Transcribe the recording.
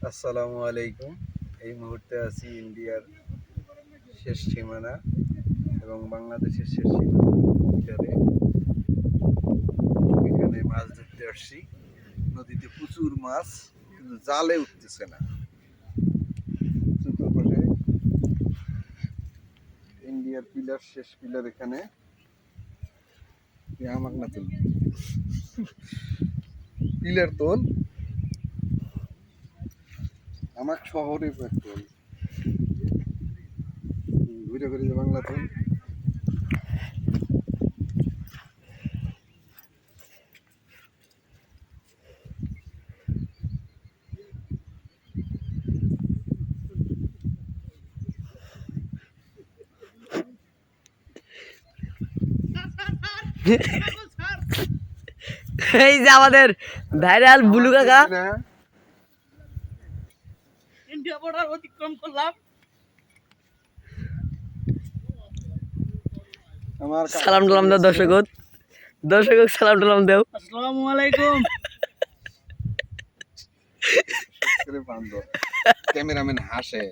আসসালামু আলাইকুম। এই মুহূর্তে আছি ইন্ডিয়ার শেষ সীমানা এবং বাংলাদেশের শেষ সীমানা। এখানে মাছ ধরতে আসছি। নদীতে প্রচুর মাছ, কিন্তু জালে উঠতেছে না। চতুর্পাশে ইন্ডিয়ার পিলার, শেষ পিলার এখানে। আমাকে না তুল, পিলার তোল, আমাকে শহরে তোল, ঘুরে ঘুরে যে বাংলা তোল। এই যে আমাদের ভাইরাল বুলু কাকা ইন্ডিয়া বর্ডার অতিক্রম করলাম। সালাম টালাম দাও দর্শক সালাম টালাম দেও। আসসালামু আলাইকুম। ক্যামেরাম্যান হাসে।